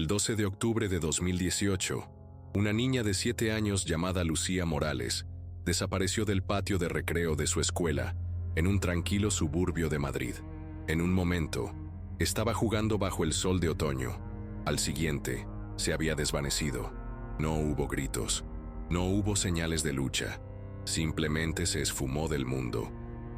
El 12 de octubre de 2018, una niña de 7 años llamada Lucía Morales desapareció del patio de recreo de su escuela en un tranquilo suburbio de Madrid. En un momento, estaba jugando bajo el sol de otoño. Al siguiente, se había desvanecido. No hubo gritos, no hubo señales de lucha. Simplemente se esfumó del mundo,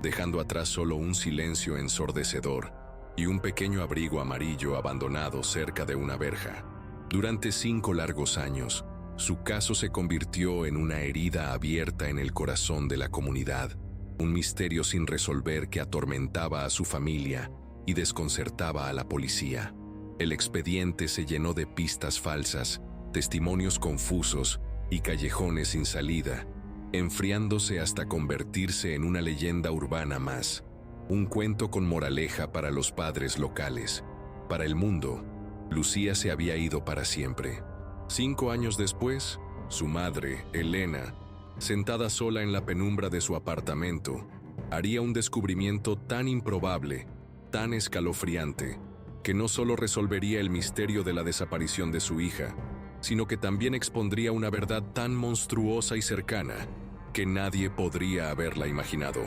dejando atrás solo un silencio ensordecedor y un pequeño abrigo amarillo abandonado cerca de una verja. Durante 5 largos años, su caso se convirtió en una herida abierta en el corazón de la comunidad, un misterio sin resolver que atormentaba a su familia y desconcertaba a la policía. El expediente se llenó de pistas falsas, testimonios confusos y callejones sin salida, enfriándose hasta convertirse en una leyenda urbana más, un cuento con moraleja para los padres locales. Para el mundo, Lucía se había ido para siempre. 5 años después, su madre, Elena, sentada sola en la penumbra de su apartamento, haría un descubrimiento tan improbable, tan escalofriante, que no solo resolvería el misterio de la desaparición de su hija, sino que también expondría una verdad tan monstruosa y cercana que nadie podría haberla imaginado.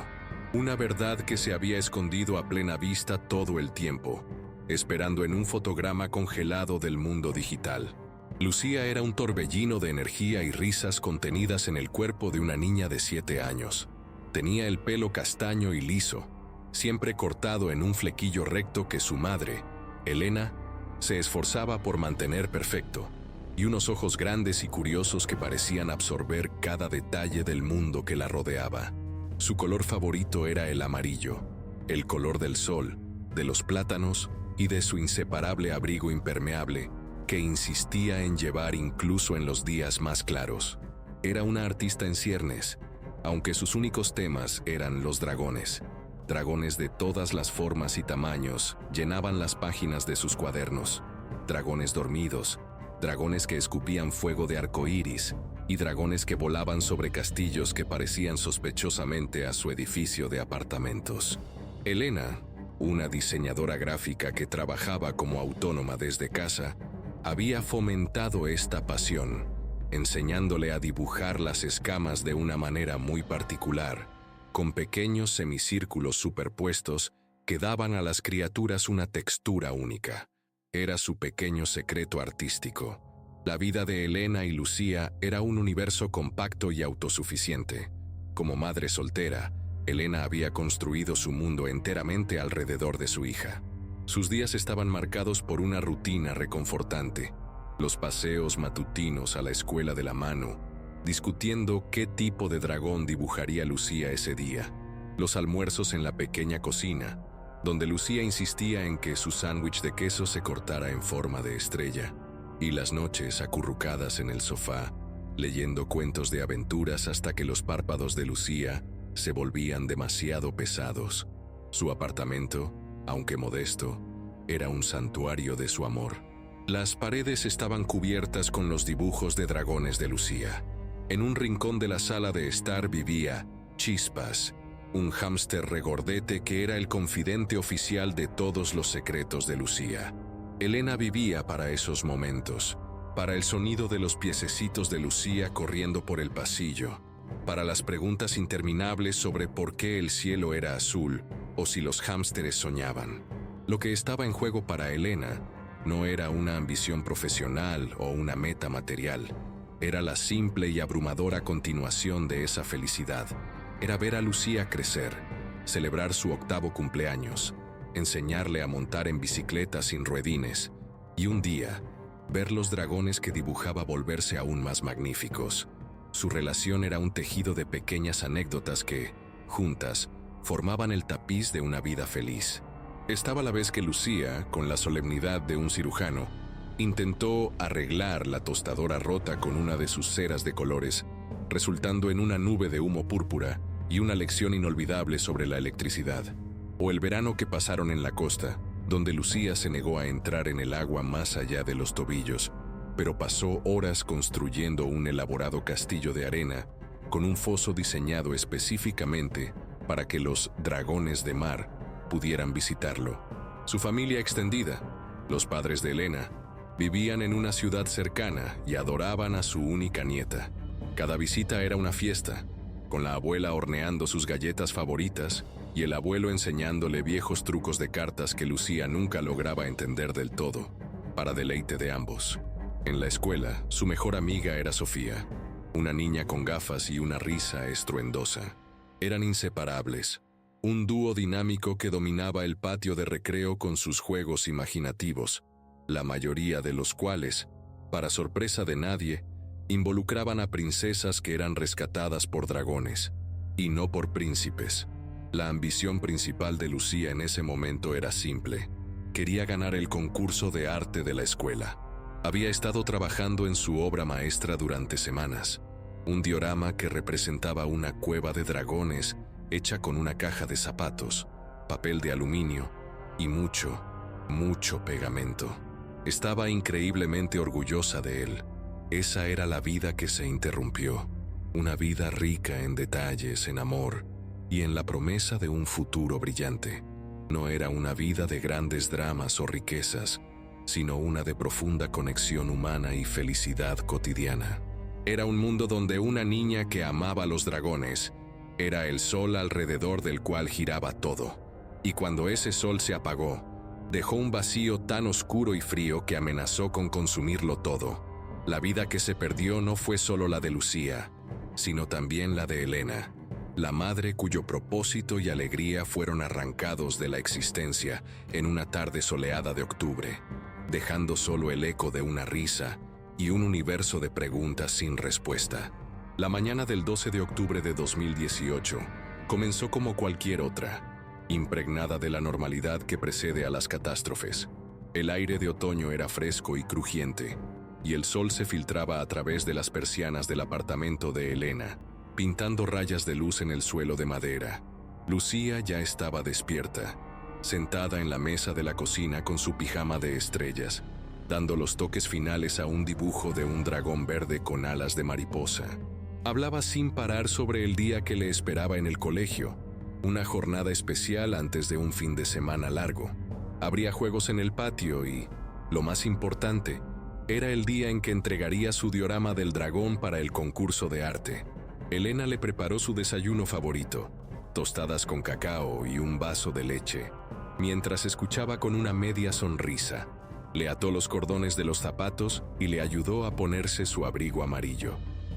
Una verdad que se había escondido a plena vista todo el tiempo, esperando en un fotograma congelado del mundo digital. Lucía era un torbellino de energía y risas contenidas en el cuerpo de una niña de 7 años. Tenía el pelo castaño y liso, siempre cortado en un flequillo recto que su madre, Elena, se esforzaba por mantener perfecto, y unos ojos grandes y curiosos que parecían absorber cada detalle del mundo que la rodeaba. Su color favorito era el amarillo, el color del sol, de los plátanos y de su inseparable abrigo impermeable, que insistía en llevar incluso en los días más claros. Era una artista en ciernes, aunque sus únicos temas eran los dragones. Dragones de todas las formas y tamaños llenaban las páginas de sus cuadernos. Dragones dormidos, dragones que escupían fuego de arcoíris y dragones que volaban sobre castillos que parecían sospechosamente a su edificio de apartamentos. Elena, una diseñadora gráfica que trabajaba como autónoma desde casa, había fomentado esta pasión, enseñándole a dibujar las escamas de una manera muy particular, con pequeños semicírculos superpuestos que daban a las criaturas una textura única. Era su pequeño secreto artístico. La vida de Elena y Lucía era un universo compacto y autosuficiente. Como madre soltera, Elena había construido su mundo enteramente alrededor de su hija. Sus días estaban marcados por una rutina reconfortante, los paseos matutinos a la escuela de la mano, discutiendo qué tipo de dragón dibujaría Lucía ese día, los almuerzos en la pequeña cocina, donde Lucía insistía en que su sándwich de queso se cortara en forma de estrella, y las noches acurrucadas en el sofá, leyendo cuentos de aventuras hasta que los párpados de Lucía se volvían demasiado pesados. Su apartamento, aunque modesto, era un santuario de su amor. Las paredes estaban cubiertas con los dibujos de dragones de Lucía. En un rincón de la sala de estar vivía Chispas, un hámster regordete que era el confidente oficial de todos los secretos de Lucía. Elena vivía para esos momentos, para el sonido de los piececitos de Lucía corriendo por el pasillo, para las preguntas interminables sobre por qué el cielo era azul o si los hámsteres soñaban. Lo que estaba en juego para Elena no era una ambición profesional o una meta material. Era la simple y abrumadora continuación de esa felicidad. Era ver a Lucía crecer, celebrar su 8º cumpleaños, enseñarle a montar en bicicleta sin ruedines, y un día, ver los dragones que dibujaba volverse aún más magníficos. Su relación era un tejido de pequeñas anécdotas que, juntas, formaban el tapiz de una vida feliz. Estaba la vez que Lucía, con la solemnidad de un cirujano, intentó arreglar la tostadora rota con una de sus ceras de colores, resultando en una nube de humo púrpura y una lección inolvidable sobre la electricidad. O el verano que pasaron en la costa, donde Lucía se negó a entrar en el agua más allá de los tobillos, pero pasó horas construyendo un elaborado castillo de arena con un foso diseñado específicamente para que los dragones de mar pudieran visitarlo. Su familia extendida, los padres de Elena, Vivían en una ciudad cercana y adoraban a su única nieta. Cada visita era una fiesta, con la abuela horneando sus galletas favoritas y el abuelo enseñándole viejos trucos de cartas que Lucía nunca lograba entender del todo, para deleite de ambos. En la escuela, su mejor amiga era Sofía, una niña con gafas y una risa estruendosa. Eran inseparables, un dúo dinámico que dominaba el patio de recreo con sus juegos imaginativos, la mayoría de los cuales, para sorpresa de nadie, involucraban a princesas que eran rescatadas por dragones, y no por príncipes. La ambición principal de Lucía en ese momento era simple. Quería ganar el concurso de arte de la escuela. Había estado trabajando en su obra maestra durante semanas, un diorama que representaba una cueva de dragones hecha con una caja de zapatos, papel de aluminio y mucho, mucho pegamento. Estaba increíblemente orgullosa de él. Esa era la vida que se interrumpió, una vida rica en detalles, en amor y en la promesa de un futuro brillante. No era una vida de grandes dramas o riquezas, sino una de profunda conexión humana y felicidad cotidiana. Era un mundo donde una niña que amaba a los dragones era el sol alrededor del cual giraba todo. Y cuando ese sol se apagó, dejó un vacío tan oscuro y frío que amenazó con consumirlo todo. La vida que se perdió no fue solo la de Lucía, sino también la de Elena, la madre cuyo propósito y alegría fueron arrancados de la existencia en una tarde soleada de octubre, dejando solo el eco de una risa y un universo de preguntas sin respuesta. La mañana del 12 de octubre de 2018 comenzó como cualquier otra, impregnada de la normalidad que precede a las catástrofes. El aire de otoño era fresco y crujiente, y el sol se filtraba a través de las persianas del apartamento de Elena, pintando rayas de luz en el suelo de madera. Lucía ya estaba despierta, sentada en la mesa de la cocina con su pijama de estrellas, dando los toques finales a un dibujo de un dragón verde con alas de mariposa. Hablaba sin parar sobre el día que le esperaba en el colegio, una jornada especial antes de un fin de semana largo. Habría juegos en el patio y, lo más importante, era el día en que entregaría su diorama del dragón para el concurso de arte. Elena le preparó su desayuno favorito, tostadas con cacao y un vaso de leche, mientras escuchaba con una media sonrisa. Le ató los cordones de los zapatos y le ayudó a ponerse su abrigo amarillo.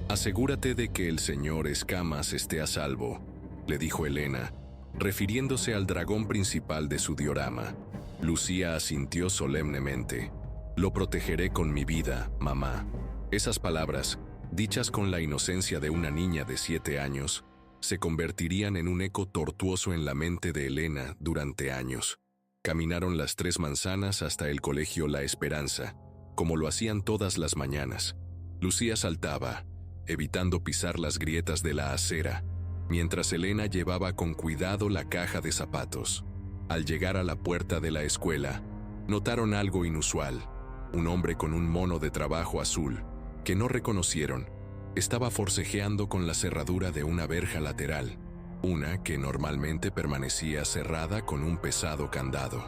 «Asegúrate de que el señor Escamas esté a salvo», le dijo Elena, refiriéndose al dragón principal de su diorama. Lucía asintió solemnemente. «Lo protegeré con mi vida, mamá». Esas palabras, dichas con la inocencia de una niña de 7 años, se convertirían en un eco tortuoso en la mente de Elena durante años. Caminaron las 3 manzanas hasta el colegio La Esperanza, como lo hacían todas las mañanas. Lucía saltaba, evitando pisar las grietas de la acera, mientras Elena llevaba con cuidado la caja de zapatos. Al llegar a la puerta de la escuela, notaron algo inusual. Un hombre con un mono de trabajo azul, que no reconocieron, estaba forcejeando con la cerradura de una verja lateral, una que normalmente permanecía cerrada con un pesado candado.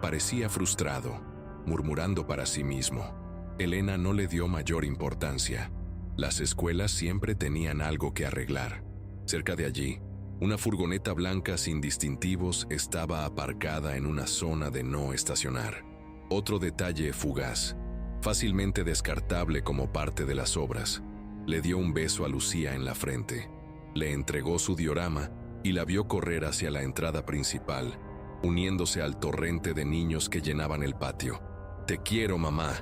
Parecía frustrado, murmurando para sí mismo. Elena no le dio mayor importancia. Las escuelas siempre tenían algo que arreglar. Cerca de allí, una furgoneta blanca sin distintivos estaba aparcada en una zona de no estacionar. Otro detalle fugaz, fácilmente descartable como parte de las obras. Le dio un beso a Lucía en la frente, le entregó su diorama y la vio correr hacia la entrada principal, uniéndose al torrente de niños que llenaban el patio. «Te quiero, mamá»,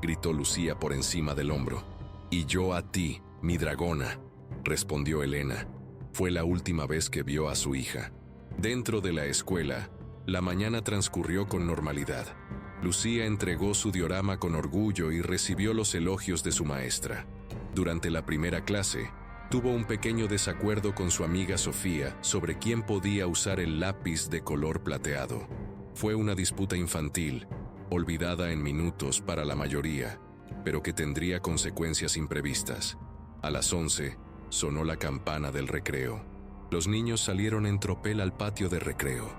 gritó Lucía por encima del hombro. «Y yo a ti, mi dragona», respondió Elena. Fue la última vez que vio a su hija. Dentro de la escuela, la mañana transcurrió con normalidad. Lucía entregó su diorama con orgullo y recibió los elogios de su maestra. Durante la primera clase, tuvo un pequeño desacuerdo con su amiga Sofía sobre quién podía usar el lápiz de color plateado. Fue una disputa infantil, olvidada en minutos para la mayoría, pero que tendría consecuencias imprevistas. A las 11, sonó la campana del recreo. Los niños salieron en tropel al patio de recreo,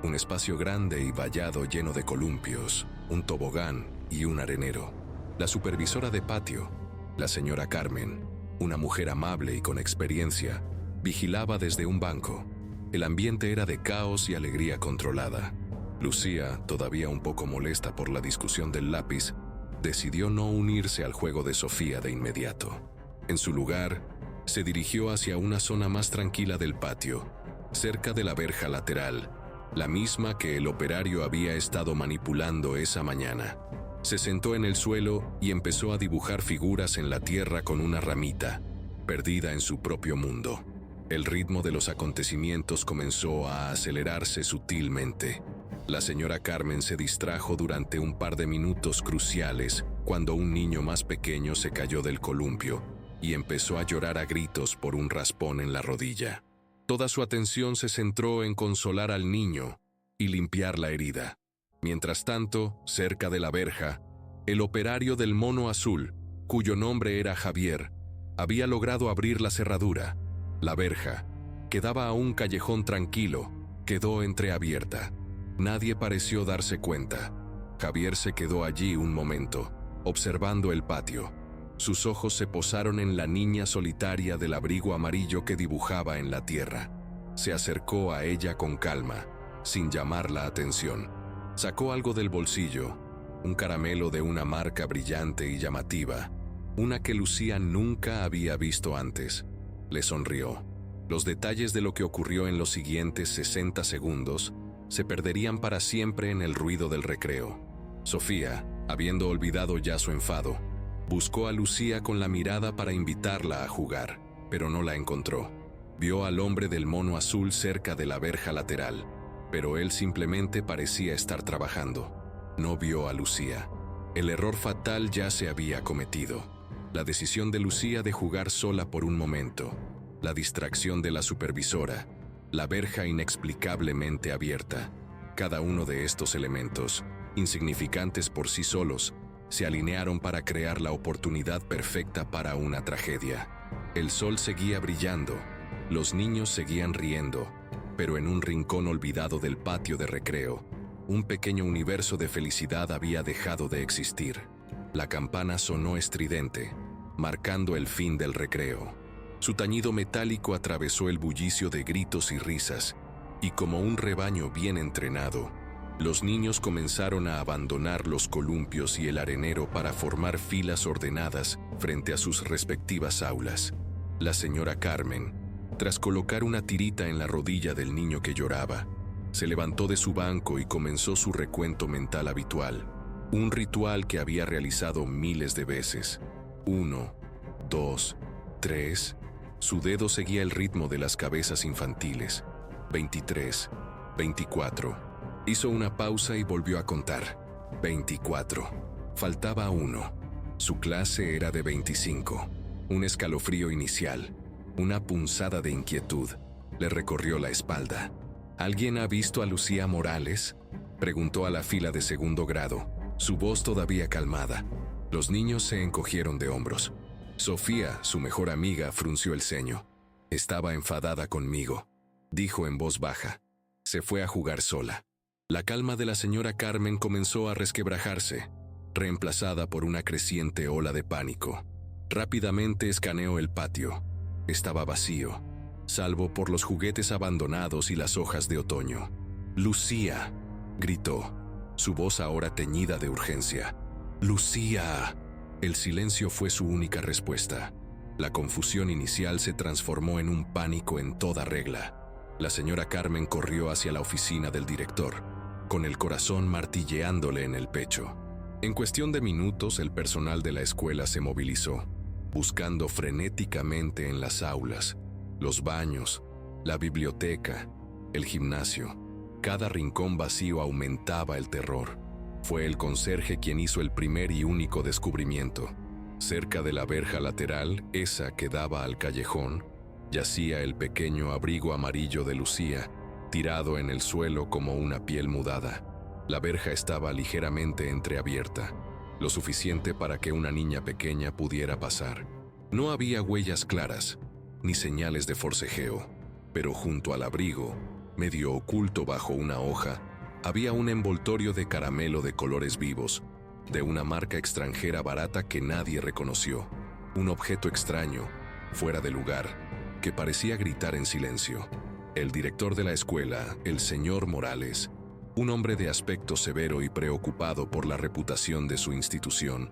un espacio grande y vallado lleno de columpios, un tobogán y un arenero. La supervisora de patio, la señora Carmen, una mujer amable y con experiencia, vigilaba desde un banco. El ambiente era de caos y alegría controlada. Lucía, todavía un poco molesta por la discusión del lápiz, decidió no unirse al juego de Sofía de inmediato. En su lugar, se dirigió hacia una zona más tranquila del patio, cerca de la verja lateral, la misma que el operario había estado manipulando esa mañana. Se sentó en el suelo y empezó a dibujar figuras en la tierra con una ramita, perdida en su propio mundo. El ritmo de los acontecimientos comenzó a acelerarse sutilmente. La señora Carmen se distrajo durante un par de minutos cruciales cuando un niño más pequeño se cayó del columpio y empezó a llorar a gritos por un raspón en la rodilla. Toda su atención se centró en consolar al niño y limpiar la herida. Mientras tanto, cerca de la verja, el operario del mono azul, cuyo nombre era Javier, había logrado abrir la cerradura. La verja, que daba a un callejón tranquilo, quedó entreabierta. Nadie pareció darse cuenta. Javier se quedó allí un momento, observando el patio. Sus ojos se posaron en la niña solitaria del abrigo amarillo que dibujaba en la tierra. Se acercó a ella con calma, sin llamar la atención. Sacó algo del bolsillo, un caramelo de una marca brillante y llamativa, una que Lucía nunca había visto antes. Le sonrió. Los detalles de lo que ocurrió en los siguientes 60 segundos se perderían para siempre en el ruido del recreo. Sofía, habiendo olvidado ya su enfado, buscó a Lucía con la mirada para invitarla a jugar, pero no la encontró. Vio al hombre del mono azul cerca de la verja lateral, pero él simplemente parecía estar trabajando. No vio a Lucía. El error fatal ya se había cometido. La decisión de Lucía de jugar sola por un momento, la distracción de la supervisora, la verja inexplicablemente abierta. Cada uno de estos elementos, insignificantes por sí solos, se alinearon para crear la oportunidad perfecta para una tragedia. El sol seguía brillando, los niños seguían riendo, pero en un rincón olvidado del patio de recreo, un pequeño universo de felicidad había dejado de existir. La campana sonó estridente, marcando el fin del recreo. Su tañido metálico atravesó el bullicio de gritos y risas, y como un rebaño bien entrenado, los niños comenzaron a abandonar los columpios y el arenero para formar filas ordenadas frente a sus respectivas aulas. La señora Carmen, tras colocar una tirita en la rodilla del niño que lloraba, se levantó de su banco y comenzó su recuento mental habitual, un ritual que había realizado miles de veces. 1, 2, 3. Su dedo seguía el ritmo de las cabezas infantiles. 23, 24. Hizo una pausa y volvió a contar. 24. Faltaba 1. Su clase era de 25. Un escalofrío inicial, una punzada de inquietud, le recorrió la espalda. ¿Alguien ha visto a Lucía Morales?, preguntó a la fila de segundo grado, su voz todavía calmada. Los niños se encogieron de hombros. Sofía, su mejor amiga, frunció el ceño. Estaba enfadada conmigo, dijo en voz baja. Se fue a jugar sola. La calma de la señora Carmen comenzó a resquebrajarse, reemplazada por una creciente ola de pánico. Rápidamente escaneó el patio. Estaba vacío, salvo por los juguetes abandonados y las hojas de otoño. «¡Lucía!», gritó, su voz ahora teñida de urgencia. «¡Lucía!». El silencio fue su única respuesta. La confusión inicial se transformó en un pánico en toda regla. La señora Carmen corrió hacia la oficina del director, con el corazón martilleándole en el pecho. En cuestión de minutos, el personal de la escuela se movilizó, buscando frenéticamente en las aulas, los baños, la biblioteca, el gimnasio. Cada rincón vacío aumentaba el terror. Fue el conserje quien hizo el primer y único descubrimiento. Cerca de la verja lateral, esa que daba al callejón, yacía el pequeño abrigo amarillo de Lucía, tirado en el suelo como una piel mudada. La verja estaba ligeramente entreabierta, lo suficiente para que una niña pequeña pudiera pasar. No había huellas claras, ni señales de forcejeo, pero junto al abrigo, medio oculto bajo una hoja, había un envoltorio de caramelo de colores vivos, de una marca extranjera barata que nadie reconoció. Un objeto extraño, fuera de lugar, que parecía gritar en silencio. El director de la escuela, el señor Morales, un hombre de aspecto severo y preocupado por la reputación de su institución,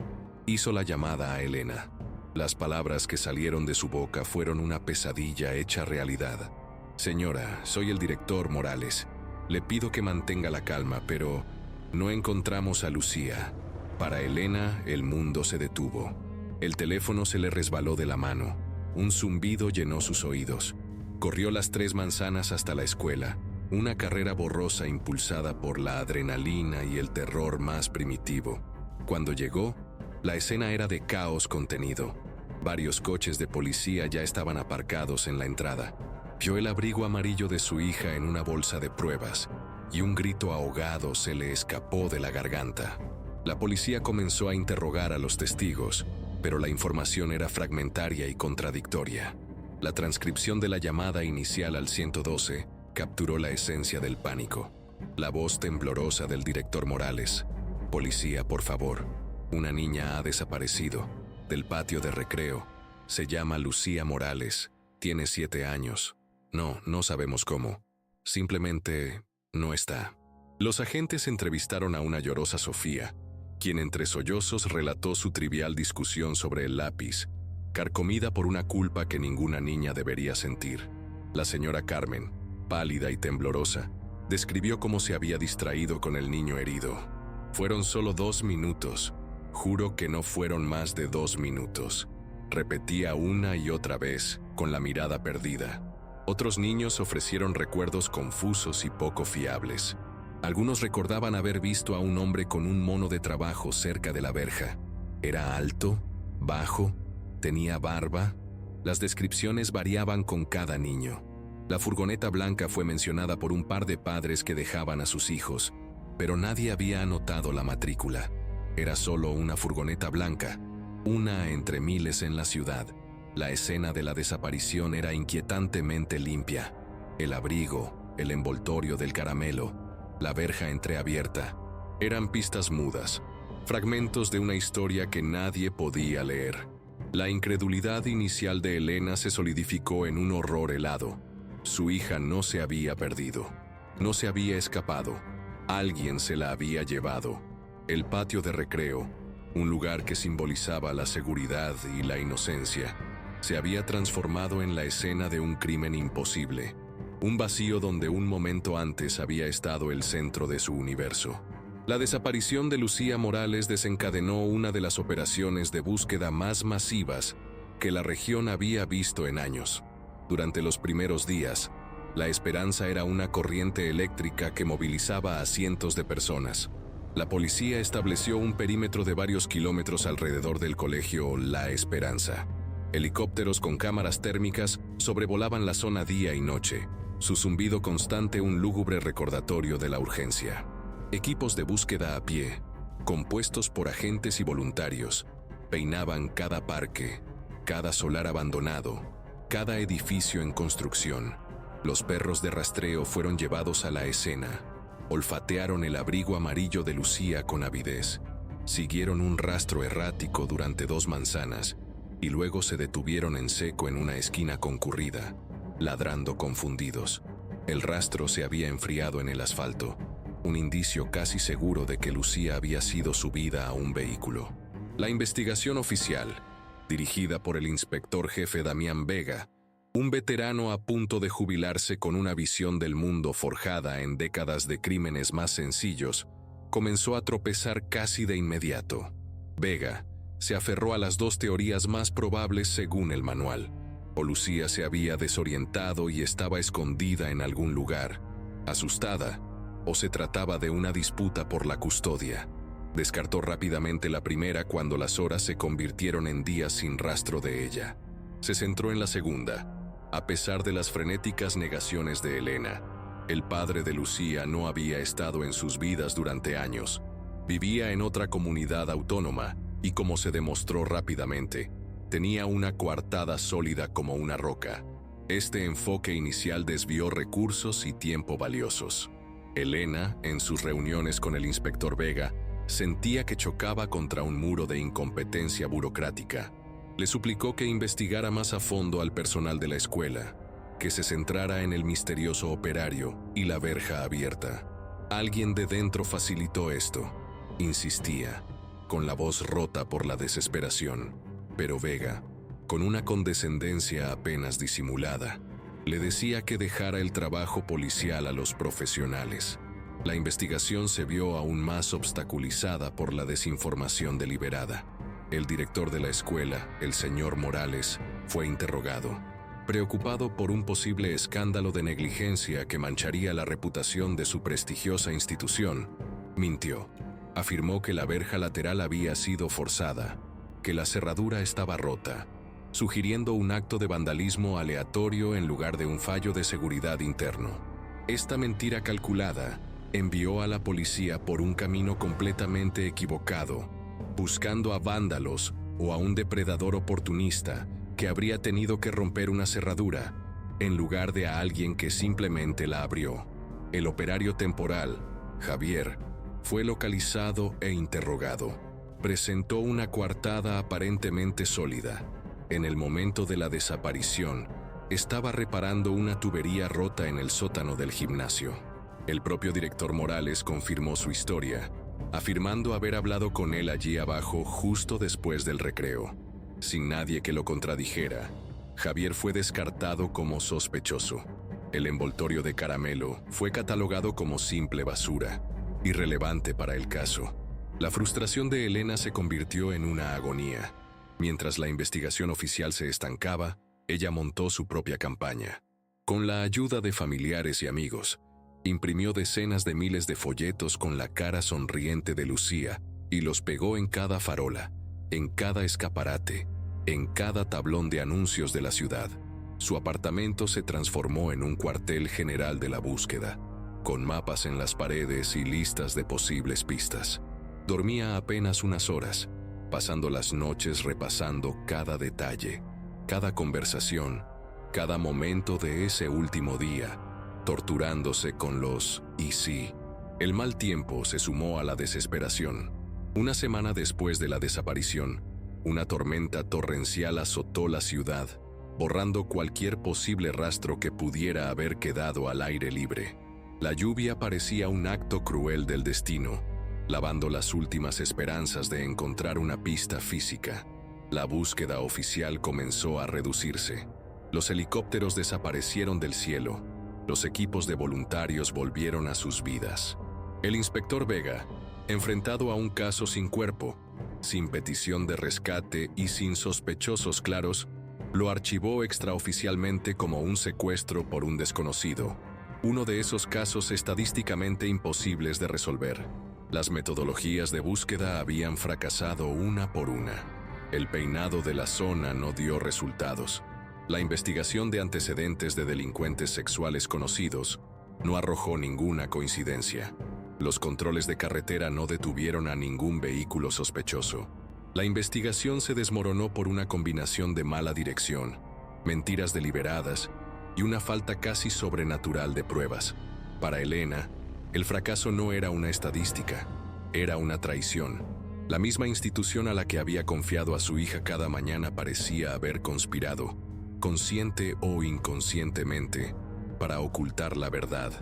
hizo la llamada a Elena. Las palabras que salieron de su boca fueron una pesadilla hecha realidad. Señora, soy el director Morales. Le pido que mantenga la calma, pero no encontramos a Lucía. Para Elena, el mundo se detuvo. El teléfono se le resbaló de la mano. Un zumbido llenó sus oídos. Corrió las 3 manzanas hasta la escuela, una carrera borrosa impulsada por la adrenalina y el terror más primitivo. Cuando llegó, la escena era de caos contenido. Varios coches de policía ya estaban aparcados en la entrada. Vio el abrigo amarillo de su hija en una bolsa de pruebas, y un grito ahogado se le escapó de la garganta. La policía comenzó a interrogar a los testigos, pero la información era fragmentaria y contradictoria. La transcripción de la llamada inicial al 112 capturó la esencia del pánico. La voz temblorosa del director Morales: «Policía, por favor. Una niña ha desaparecido del patio de recreo. Se llama Lucía Morales. Tiene 7 años. No sabemos cómo. Simplemente no está». Los agentes entrevistaron a una llorosa Sofía, quien entre sollozos relató su trivial discusión sobre el lápiz, carcomida por una culpa que ninguna niña debería sentir. La señora Carmen, pálida y temblorosa, describió cómo se había distraído con el niño herido. «Fueron solo 2 minutos. Juro que no fueron más de 2 minutos», repetía una y otra vez, con la mirada perdida. Otros niños ofrecieron recuerdos confusos y poco fiables. Algunos recordaban haber visto a un hombre con un mono de trabajo cerca de la verja. Era alto, bajo, tenía barba. Las descripciones variaban con cada niño. La furgoneta blanca fue mencionada por un par de padres que dejaban a sus hijos, pero nadie había anotado la matrícula. Era solo una furgoneta blanca, una entre miles en la ciudad. La escena de la desaparición era inquietantemente limpia. El abrigo, el envoltorio del caramelo, la verja entreabierta, eran pistas mudas, fragmentos de una historia que nadie podía leer. La incredulidad inicial de Elena se solidificó en un horror helado. Su hija no se había perdido, no se había escapado. Alguien se la había llevado. El patio de recreo, un lugar que simbolizaba la seguridad y la inocencia, se había transformado en la escena de un crimen imposible, un vacío donde un momento antes había estado el centro de su universo. La desaparición de Lucía Morales desencadenó una de las operaciones de búsqueda más masivas que la región había visto en años. Durante los primeros días, la esperanza era una corriente eléctrica que movilizaba a cientos de personas. La policía estableció un perímetro de varios kilómetros alrededor del colegio La Esperanza. Helicópteros con cámaras térmicas sobrevolaban la zona día y noche, su zumbido constante un lúgubre recordatorio de la urgencia. Equipos de búsqueda a pie, compuestos por agentes y voluntarios, peinaban cada parque, cada solar abandonado, cada edificio en construcción. Los perros de rastreo fueron llevados a la escena, olfatearon el abrigo amarillo de Lucía con avidez, siguieron un rastro errático durante 2 manzanas y luego se detuvieron en seco en una esquina concurrida, ladrando confundidos. El rastro se había enfriado en el asfalto, un indicio casi seguro de que Lucía había sido subida a un vehículo. La investigación oficial, dirigida por el inspector jefe Damián Vega, un veterano a punto de jubilarse con una visión del mundo forjada en décadas de crímenes más sencillos, comenzó a tropezar casi de inmediato. Vega se aferró a las 2 teorías más probables según el manual. O Lucía se había desorientado y estaba escondida en algún lugar, asustada, o se trataba de una disputa por la custodia. Descartó rápidamente la primera cuando las horas se convirtieron en días sin rastro de ella. Se centró en la segunda. A pesar de las frenéticas negaciones de Elena, el padre de Lucía no había estado en sus vidas durante años. Vivía en otra comunidad autónoma y, como se demostró rápidamente, tenía una coartada sólida como una roca. Este enfoque inicial desvió recursos y tiempo valiosos. Elena, en sus reuniones con el inspector Vega, Sentía que chocaba contra un muro de incompetencia burocrática. Le suplicó que investigara más a fondo al personal de la escuela, que se centrara en el misterioso operario y la verja abierta. Alguien de dentro facilitó esto, insistía, con la voz rota por la desesperación. Pero Vega, con una condescendencia apenas disimulada, le decía que dejara el trabajo policial a los profesionales. La investigación se vio aún más obstaculizada por la desinformación deliberada. El director de la escuela, el señor Morales, fue interrogado. Preocupado por un posible escándalo de negligencia que mancharía la reputación de su prestigiosa institución, mintió. Afirmó que la verja lateral había sido forzada, que la cerradura estaba rota, sugiriendo un acto de vandalismo aleatorio en lugar de un fallo de seguridad interno. Esta mentira calculada envió a la policía por un camino completamente equivocado, buscando a vándalos o a un depredador oportunista que habría tenido que romper una cerradura, en lugar de a alguien que simplemente la abrió. El operario temporal, Javier, fue localizado e interrogado. Presentó una coartada aparentemente sólida. En el momento de la desaparición, estaba reparando una tubería rota en el sótano del gimnasio. El propio director Morales confirmó su historia, afirmando haber hablado con él allí abajo justo después del recreo. Sin nadie que lo contradijera, Javier fue descartado como sospechoso. El envoltorio de caramelo fue catalogado como simple basura, irrelevante para el caso. La frustración de Elena se convirtió en una agonía. Mientras la investigación oficial se estancaba, ella montó su propia campaña. Con la ayuda de familiares y amigos, imprimió decenas de miles de folletos con la cara sonriente de Lucía y los pegó en cada farola, en cada escaparate, en cada tablón de anuncios de la ciudad. Su apartamento se transformó en un cuartel general de la búsqueda, con mapas en las paredes y listas de posibles pistas. Dormía apenas unas horas, pasando las noches repasando cada detalle, cada conversación, cada momento de ese último día, torturándose con los «y sí». El mal tiempo se sumó a la desesperación. Una semana después de la desaparición, una tormenta torrencial azotó la ciudad, borrando cualquier posible rastro que pudiera haber quedado al aire libre. La lluvia parecía un acto cruel del destino, lavando las últimas esperanzas de encontrar una pista física. La búsqueda oficial comenzó a reducirse. Los helicópteros desaparecieron del cielo. Los equipos de voluntarios volvieron a sus vidas. El inspector Vega, enfrentado a un caso sin cuerpo, sin petición de rescate y sin sospechosos claros, lo archivó extraoficialmente como un secuestro por un desconocido, uno de esos casos estadísticamente imposibles de resolver. Las metodologías de búsqueda habían fracasado una por una. El peinado de la zona no dio resultados. La investigación de antecedentes de delincuentes sexuales conocidos no arrojó ninguna coincidencia. Los controles de carretera no detuvieron a ningún vehículo sospechoso. La investigación se desmoronó por una combinación de mala dirección, mentiras deliberadas y una falta casi sobrenatural de pruebas. Para Elena, el fracaso no era una estadística, era una traición. La misma institución a la que había confiado a su hija cada mañana parecía haber conspirado, consciente o inconscientemente, para ocultar la verdad.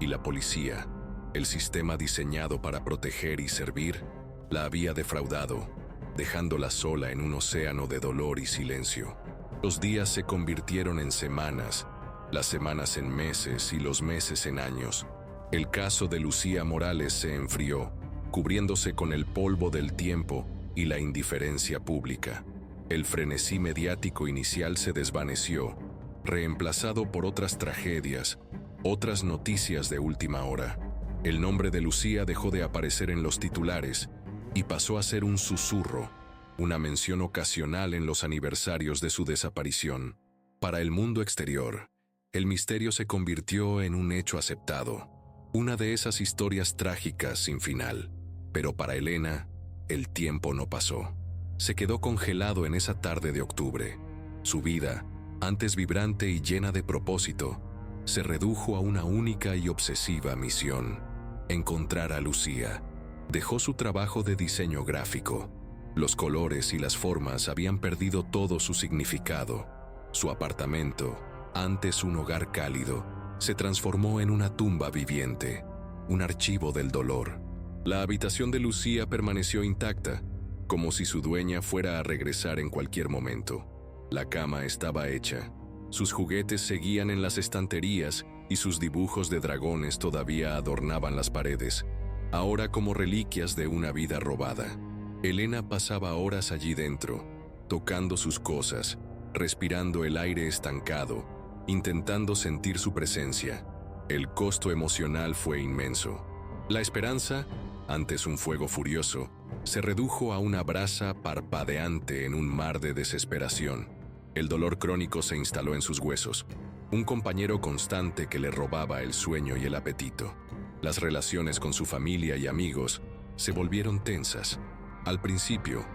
Y la policía, el sistema diseñado para proteger y servir, la había defraudado, dejándola sola en un océano de dolor y silencio. Los días se convirtieron en semanas, las semanas en meses y los meses en años. El caso de Lucía Morales se enfrió, cubriéndose con el polvo del tiempo y la indiferencia pública. El frenesí mediático inicial se desvaneció, reemplazado por otras tragedias, otras noticias de última hora. El nombre de Lucía dejó de aparecer en los titulares y pasó a ser un susurro, una mención ocasional en los aniversarios de su desaparición. Para el mundo exterior, el misterio se convirtió en un hecho aceptado, una de esas historias trágicas sin final. Pero para Elena, el tiempo no pasó. Se quedó congelado en esa tarde de octubre. Su vida, antes vibrante y llena de propósito, se redujo a una única y obsesiva misión: encontrar a Lucía. Dejó su trabajo de diseño gráfico. Los colores y las formas habían perdido todo su significado. Su apartamento, antes un hogar cálido, se transformó en una tumba viviente, un archivo del dolor. La habitación de Lucía permaneció intacta, como si su dueña fuera a regresar en cualquier momento. La cama estaba hecha, sus juguetes seguían en las estanterías y sus dibujos de dragones todavía adornaban las paredes, ahora como reliquias de una vida robada. Elena pasaba horas allí dentro, tocando sus cosas, respirando el aire estancado, intentando sentir su presencia. El costo emocional fue inmenso. La esperanza, antes un fuego furioso, se redujo a una brasa parpadeante en un mar de desesperación. El dolor crónico se instaló en sus huesos, un compañero constante que le robaba el sueño y el apetito. Las relaciones con su familia y amigos se volvieron tensas. Al principio,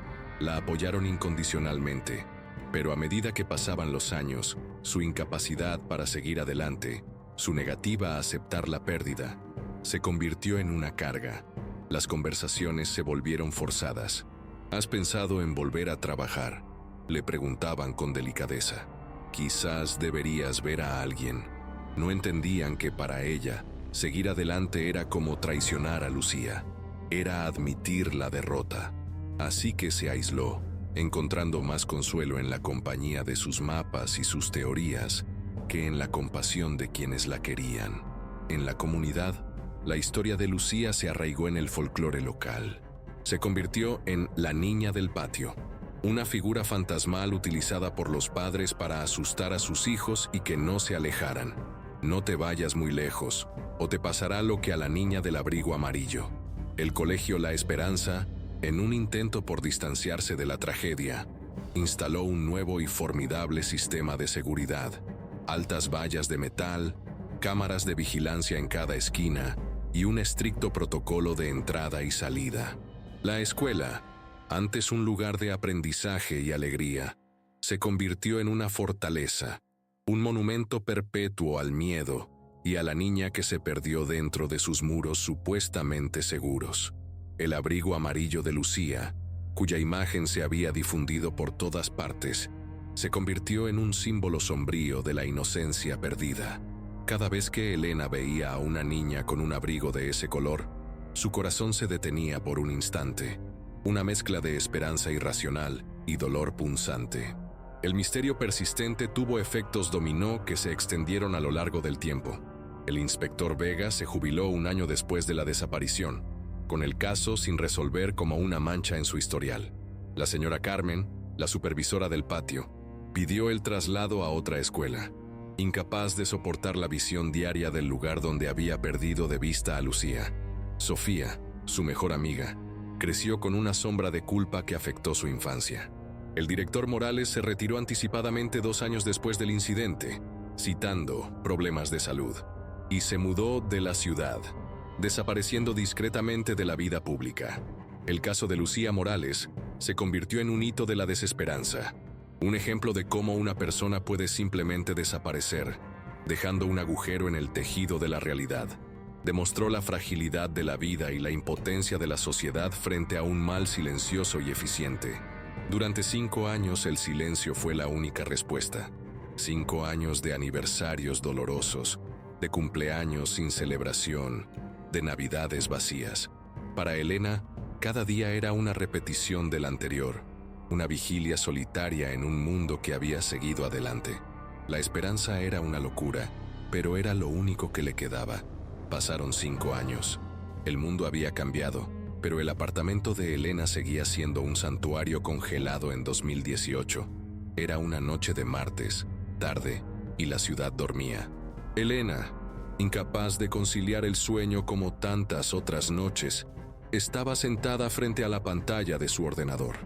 la apoyaron incondicionalmente, pero a medida que pasaban los años, su incapacidad para seguir adelante, su negativa a aceptar la pérdida, se convirtió en una carga. Las conversaciones se volvieron forzadas. ¿Has pensado en volver a trabajar?, le preguntaban con delicadeza. Quizás deberías ver a alguien. No entendían que para ella, seguir adelante era como traicionar a Lucía. Era admitir la derrota. Así que se aisló, encontrando más consuelo en la compañía de sus mapas y sus teorías que en la compasión de quienes la querían. En la comunidad, la historia de Lucía se arraigó en el folclore local. Se convirtió en la niña del patio, una figura fantasmal utilizada por los padres para asustar a sus hijos y que no se alejaran. No te vayas muy lejos, o te pasará lo que a la niña del abrigo amarillo. El colegio La Esperanza, en un intento por distanciarse de la tragedia, instaló un nuevo y formidable sistema de seguridad. Altas vallas de metal, cámaras de vigilancia en cada esquina y un estricto protocolo de entrada y salida. La escuela, antes un lugar de aprendizaje y alegría, se convirtió en una fortaleza, un monumento perpetuo al miedo y a la niña que se perdió dentro de sus muros supuestamente seguros. El abrigo amarillo de Lucía, cuya imagen se había difundido por todas partes, se convirtió en un símbolo sombrío de la inocencia perdida. Cada vez que Elena veía a una niña con un abrigo de ese color, su corazón se detenía por un instante, una mezcla de esperanza irracional y dolor punzante. El misterio persistente tuvo efectos dominó que se extendieron a lo largo del tiempo. El inspector Vega se jubiló un año después de la desaparición, con el caso sin resolver como una mancha en su historial. La señora Carmen, la supervisora del patio, pidió el traslado a otra escuela, incapaz de soportar la visión diaria del lugar donde había perdido de vista a Lucía. Sofía, su mejor amiga, creció con una sombra de culpa que afectó su infancia. El director Morales se retiró anticipadamente 2 años después del incidente, citando problemas de salud, y se mudó de la ciudad, desapareciendo discretamente de la vida pública. El caso de Lucía Morales se convirtió en un hito de la desesperanza, un ejemplo de cómo una persona puede simplemente desaparecer, dejando un agujero en el tejido de la realidad. Demostró la fragilidad de la vida y la impotencia de la sociedad frente a un mal silencioso y eficiente. Durante 5 años el silencio fue la única respuesta. 5 años de aniversarios dolorosos, de cumpleaños sin celebración, de navidades vacías. Para Elena, cada día era una repetición del anterior, una vigilia solitaria en un mundo que había seguido adelante. La esperanza era una locura, pero era lo único que le quedaba. Pasaron 5 años. El mundo había cambiado, pero el apartamento de Elena seguía siendo un santuario congelado en 2018. Era una noche de martes, tarde, y la ciudad dormía. Elena, incapaz de conciliar el sueño como tantas otras noches, estaba sentada frente a la pantalla de su ordenador.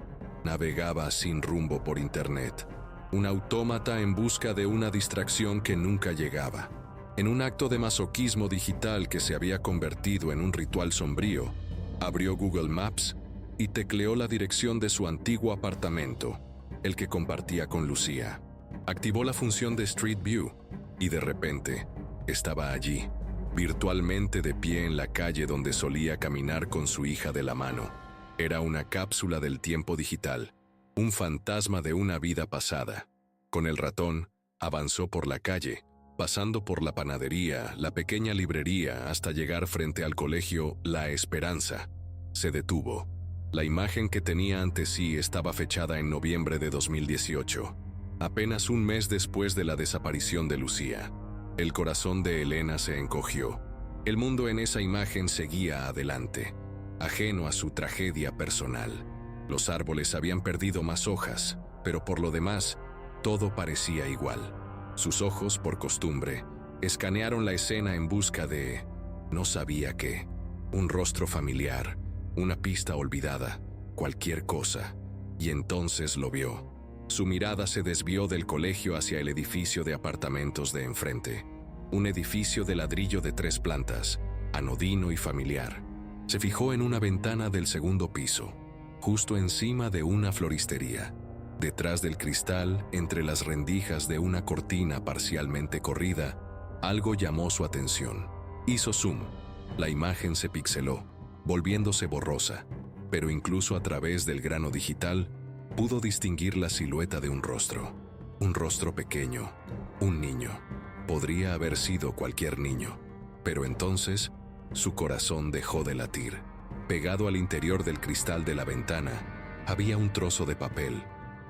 Navegaba sin rumbo por internet, un autómata en busca de una distracción que nunca llegaba. En un acto de masoquismo digital que se había convertido en un ritual sombrío, abrió Google Maps y tecleó la dirección de su antiguo apartamento, el que compartía con Lucía. Activó la función de Street View y de repente estaba allí, virtualmente de pie en la calle donde solía caminar con su hija de la mano. Era una cápsula del tiempo digital, un fantasma de una vida pasada. Con el ratón, avanzó por la calle, pasando por la panadería, la pequeña librería, hasta llegar frente al colegio La Esperanza. Se detuvo. La imagen que tenía ante sí estaba fechada en noviembre de 2018, apenas un mes después de la desaparición de Lucía. El corazón de Elena se encogió. El mundo en esa imagen seguía adelante, ajeno a su tragedia personal. Los árboles habían perdido más hojas, pero por lo demás, todo parecía igual. Sus ojos, por costumbre, escanearon la escena en busca de, no sabía qué, un rostro familiar, una pista olvidada, cualquier cosa, y entonces lo vio. Su mirada se desvió del colegio hacia el edificio de apartamentos de enfrente, un edificio de ladrillo de 3 plantas, anodino y familiar. Se fijó en una ventana del segundo piso, justo encima de una floristería. Detrás del cristal, entre las rendijas de una cortina parcialmente corrida, algo llamó su atención. Hizo zoom. La imagen se pixeló, volviéndose borrosa, pero incluso a través del grano digital, pudo distinguir la silueta de un rostro pequeño, un niño. Podría haber sido cualquier niño, pero entonces su corazón dejó de latir. Pegado al interior del cristal de la ventana, había un trozo de papel,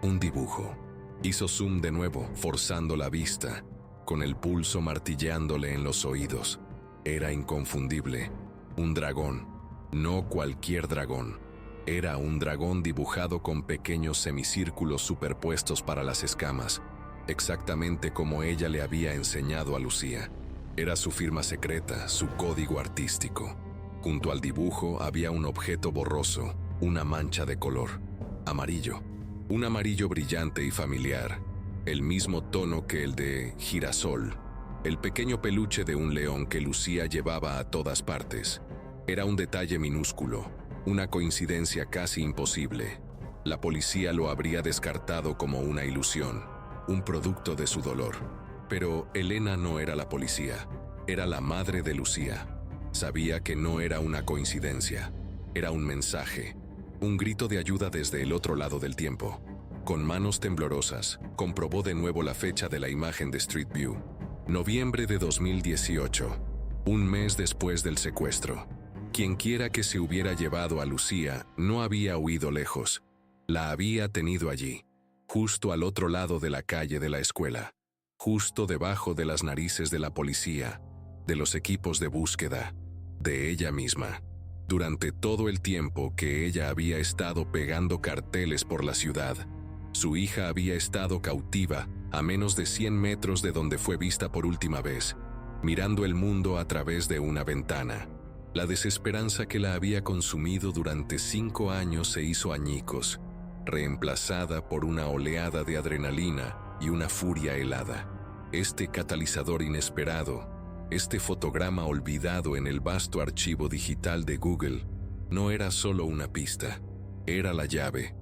un dibujo. Hizo zoom de nuevo, forzando la vista, con el pulso martilleándole en los oídos. Era inconfundible, un dragón, no cualquier dragón. Era un dragón dibujado con pequeños semicírculos superpuestos para las escamas, exactamente como ella le había enseñado a Lucía. Era su firma secreta, su código artístico. Junto al dibujo había un objeto borroso, una mancha de color, amarillo. Un amarillo brillante y familiar, el mismo tono que el de girasol, el pequeño peluche de un león que Lucía llevaba a todas partes. Era un detalle minúsculo, una coincidencia casi imposible. La policía lo habría descartado como una ilusión, un producto de su dolor. Pero Elena no era la policía, era la madre de Lucía. Sabía que no era una coincidencia, era un mensaje, un grito de ayuda desde el otro lado del tiempo. Con manos temblorosas, comprobó de nuevo la fecha de la imagen de Street View. Noviembre de 2018, un mes después del secuestro. Quienquiera que se hubiera llevado a Lucía no había huido lejos. La había tenido allí, justo al otro lado de la calle de la escuela, justo debajo de las narices de la policía, de los equipos de búsqueda, de ella misma. Durante todo el tiempo que ella había estado pegando carteles por la ciudad, su hija había estado cautiva a menos de 100 metros de donde fue vista por última vez, mirando el mundo a través de una ventana. La desesperanza que la había consumido durante 5 años se hizo añicos, reemplazada por una oleada de adrenalina y una furia helada. Este catalizador inesperado, este fotograma olvidado en el vasto archivo digital de Google, no era solo una pista, era la llave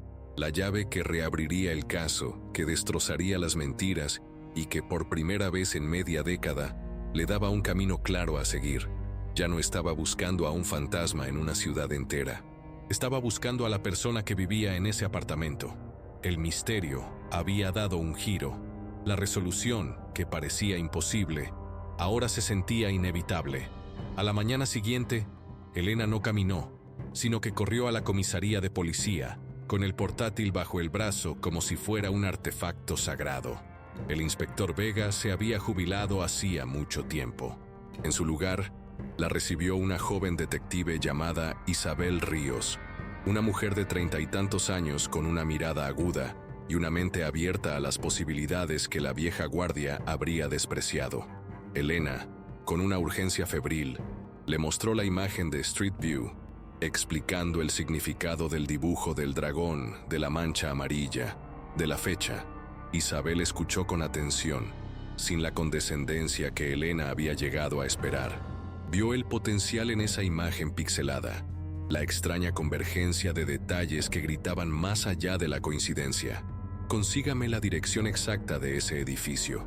que reabriría el caso, que destrozaría las mentiras y que por primera vez en media década le daba un camino claro a seguir. Ya no estaba buscando a un fantasma en una ciudad entera. Estaba buscando a la persona que vivía en ese apartamento. El misterio había dado un giro. La resolución, que parecía imposible, ahora se sentía inevitable. A la mañana siguiente, Elena no caminó, sino que corrió a la comisaría de policía, con el portátil bajo el brazo como si fuera un artefacto sagrado. El inspector Vega se había jubilado hacía mucho tiempo. En su lugar, la recibió una joven detective llamada Isabel Ríos, una mujer de 30 y tantos años con una mirada aguda y una mente abierta a las posibilidades que la vieja guardia habría despreciado. Elena, con una urgencia febril, le mostró la imagen de Street View, explicando el significado del dibujo del dragón, de la mancha amarilla, de la fecha. Isabel escuchó con atención, sin la condescendencia que Elena había llegado a esperar. Vio el potencial en esa imagen pixelada, la extraña convergencia de detalles que gritaban más allá de la coincidencia. «Consígame la dirección exacta de ese edificio»,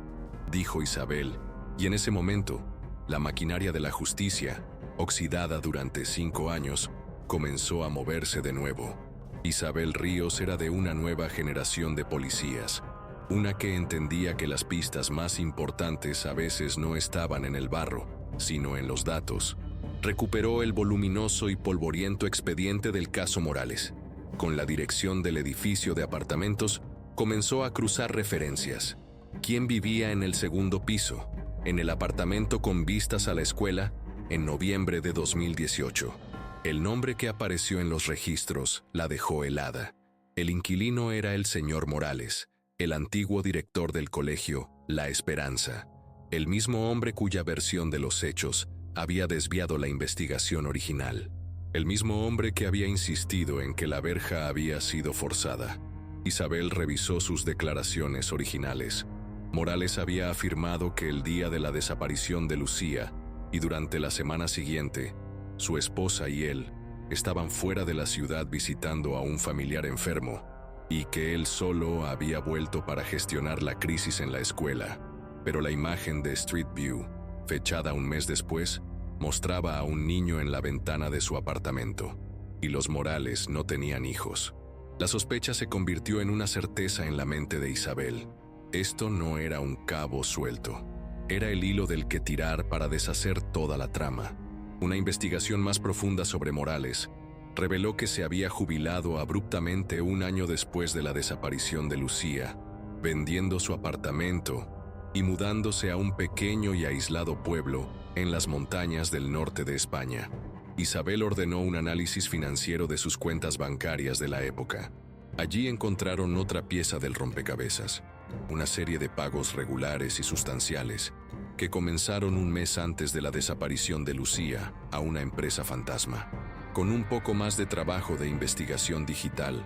dijo Isabel, y en ese momento, La maquinaria de la justicia, oxidada durante 5 años, comenzó a moverse de nuevo. Isabel Ríos era de una nueva generación de policías, una que entendía que las pistas más importantes a veces no estaban en el barro, sino en los datos. Recuperó el voluminoso y polvoriento expediente del caso Morales. Con la dirección del edificio de apartamentos, comenzó a cruzar referencias. ¿Quién vivía en el segundo piso, en el apartamento con vistas a la escuela, en noviembre de 2018? El nombre que apareció en los registros la dejó helada. El inquilino era el señor Morales, el antiguo director del colegio La Esperanza, el mismo hombre cuya versión de los hechos había desviado la investigación original, el mismo hombre que había insistido en que la verja había sido forzada. Isabel revisó sus declaraciones originales. Morales había afirmado que el día de la desaparición de Lucía y durante la semana siguiente, su esposa y él estaban fuera de la ciudad visitando a un familiar enfermo y que él solo había vuelto para gestionar la crisis en la escuela. Pero la imagen de Street View, fechada un mes después, mostraba a un niño en la ventana de su apartamento, y los Morales no tenían hijos. La sospecha se convirtió en una certeza en la mente de Isabel. Esto no era un cabo suelto, era el hilo del que tirar para deshacer toda la trama. Una investigación más profunda sobre Morales reveló que se había jubilado abruptamente un año después de la desaparición de Lucía, vendiendo su apartamento y mudándose a un pequeño y aislado pueblo en las montañas del norte de España. Isabel ordenó un análisis financiero de sus cuentas bancarias de la época. Allí encontraron otra pieza del rompecabezas, una serie de pagos regulares y sustanciales que comenzaron un mes antes de la desaparición de Lucía a una empresa fantasma. Con un poco más de trabajo de investigación digital,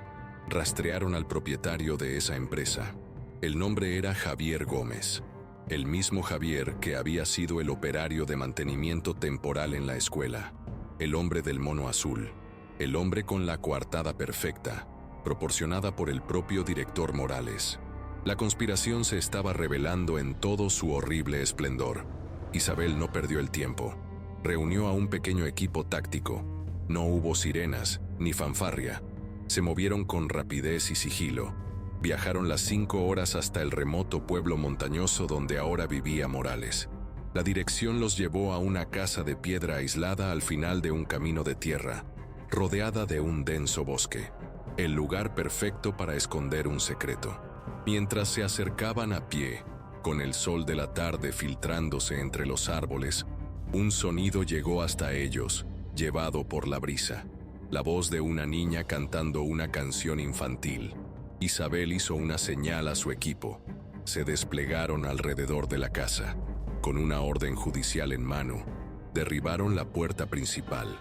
rastrearon al propietario de esa empresa. El nombre era Javier Gómez, el mismo Javier que había sido el operario de mantenimiento temporal en la escuela, el hombre del mono azul, el hombre con la coartada perfecta, proporcionada por el propio director Morales. La conspiración se estaba revelando en todo su horrible esplendor. Isabel no perdió el tiempo. Reunió a un pequeño equipo táctico. No hubo sirenas ni fanfarria. Se movieron con rapidez y sigilo. Viajaron las 5 horas hasta el remoto pueblo montañoso donde ahora vivía Morales. La dirección los llevó a una casa de piedra aislada al final de un camino de tierra, rodeada de un denso bosque. El lugar perfecto para esconder un secreto. Mientras se acercaban a pie, con el sol de la tarde filtrándose entre los árboles, un sonido llegó hasta ellos, llevado por la brisa. La voz de una niña cantando una canción infantil. Isabel hizo una señal a su equipo. Se desplegaron alrededor de la casa. Con una orden judicial en mano, derribaron la puerta principal.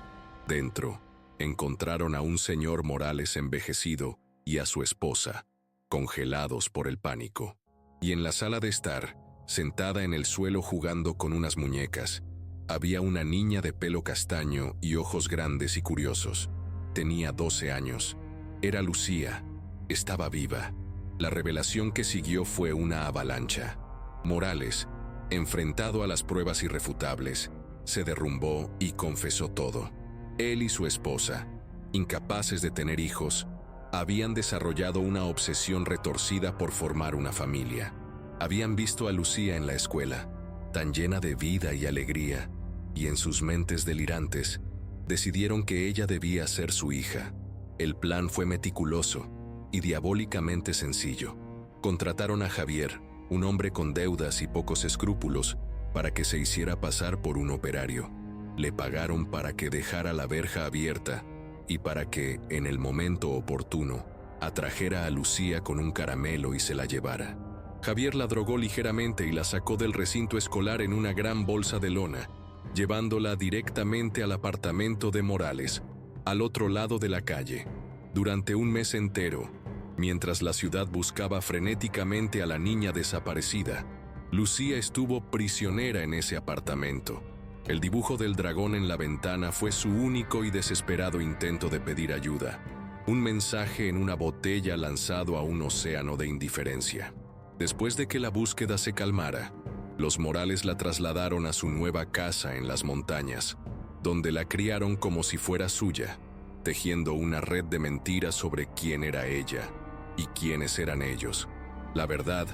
Dentro, encontraron a un señor Morales envejecido y a su esposa, congelados por el pánico. Y en la sala de estar, sentada en el suelo jugando con unas muñecas, había una niña de pelo castaño y ojos grandes y curiosos. Tenía 12 años. Era Lucía. Estaba viva. La revelación que siguió fue una avalancha. Morales, enfrentado a las pruebas irrefutables, se derrumbó y confesó todo. Él y su esposa, incapaces de tener hijos, habían desarrollado una obsesión retorcida por formar una familia. Habían visto a Lucía en la escuela, tan llena de vida y alegría, y en sus mentes delirantes, decidieron que ella debía ser su hija. El plan fue meticuloso y diabólicamente sencillo. Contrataron a Javier, un hombre con deudas y pocos escrúpulos, para que se hiciera pasar por un operario. Le pagaron para que dejara la verja abierta y para que, en el momento oportuno, atrajera a Lucía con un caramelo y se la llevara. Javier la drogó ligeramente y la sacó del recinto escolar en una gran bolsa de lona, llevándola directamente al apartamento de Morales, al otro lado de la calle. Durante un mes entero, mientras la ciudad buscaba frenéticamente a la niña desaparecida, Lucía estuvo prisionera en ese apartamento. El dibujo del dragón en la ventana fue su único y desesperado intento de pedir ayuda, un mensaje en una botella lanzado a un océano de indiferencia. Después de que la búsqueda se calmara, Los Morales la trasladaron a su nueva casa en las montañas, donde la criaron como si fuera suya, tejiendo una red de mentiras sobre quién era ella y quiénes eran ellos. La verdad,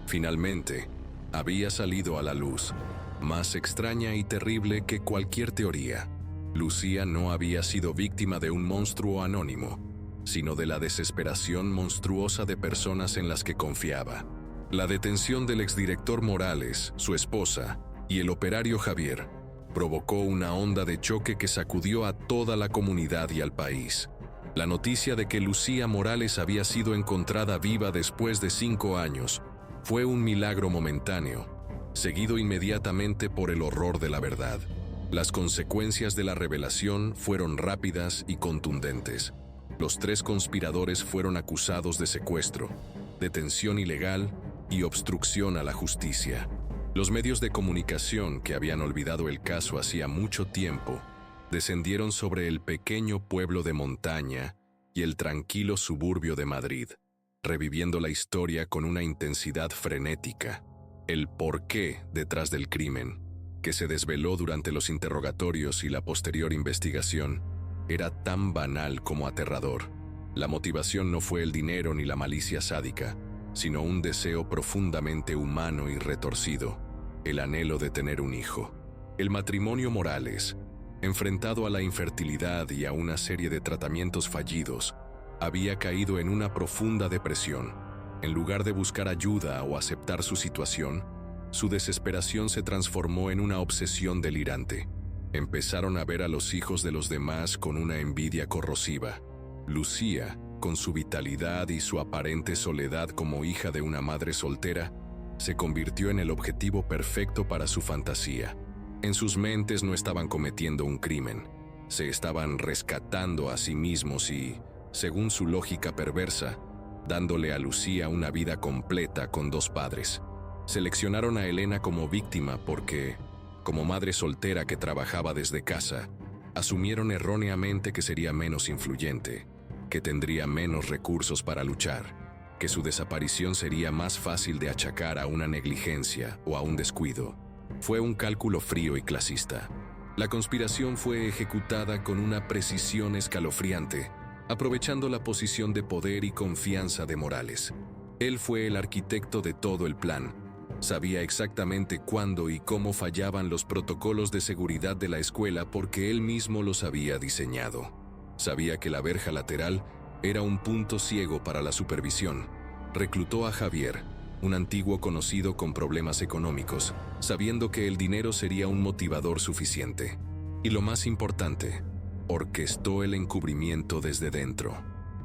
finalmente, había salido a la luz, más extraña y terrible que cualquier teoría. Lucía no había sido víctima de un monstruo anónimo, sino de la desesperación monstruosa de personas en las que confiaba. La detención del exdirector Morales, su esposa, y el operario Javier provocó una onda de choque que sacudió a toda la comunidad y al país. La noticia de que Lucía Morales había sido encontrada viva después de 5 años fue un milagro momentáneo, seguido inmediatamente por el horror de la verdad. Las consecuencias de la revelación fueron rápidas y contundentes. Los 3 conspiradores fueron acusados de secuestro, detención ilegal y obstrucción a la justicia. Los medios de comunicación, que habían olvidado el caso hacía mucho tiempo, descendieron sobre el pequeño pueblo de montaña y el tranquilo suburbio de Madrid, reviviendo la historia con una intensidad frenética. El porqué detrás del crimen, que se desveló durante los interrogatorios y la posterior investigación, era tan banal como aterrador. La motivación no fue el dinero ni la malicia sádica, sino un deseo profundamente humano y retorcido, el anhelo de tener un hijo. El matrimonio Morales, enfrentado a la infertilidad y a una serie de tratamientos fallidos, había caído en una profunda depresión. En lugar de buscar ayuda o aceptar su situación, su desesperación se transformó en una obsesión delirante. Empezaron a ver a los hijos de los demás con una envidia corrosiva. Lucía, con su vitalidad y su aparente soledad como hija de una madre soltera, se convirtió en el objetivo perfecto para su fantasía. En sus mentes no estaban cometiendo un crimen, se estaban rescatando a sí mismos y, según su lógica perversa, dándole a Lucía una vida completa con 2 padres. Seleccionaron a Elena como víctima porque, como madre soltera que trabajaba desde casa, asumieron erróneamente que sería menos influyente, que tendría menos recursos para luchar, que su desaparición sería más fácil de achacar a una negligencia o a un descuido. Fue un cálculo frío y clasista. La conspiración fue ejecutada con una precisión escalofriante, aprovechando la posición de poder y confianza de Morales. Él fue el arquitecto de todo el plan. Sabía exactamente cuándo y cómo fallaban los protocolos de seguridad de la escuela porque él mismo los había diseñado. Sabía que la verja lateral era un punto ciego para la supervisión. Reclutó a Javier, un antiguo conocido con problemas económicos, sabiendo que el dinero sería un motivador suficiente. Y lo más importante, orquestó el encubrimiento desde dentro.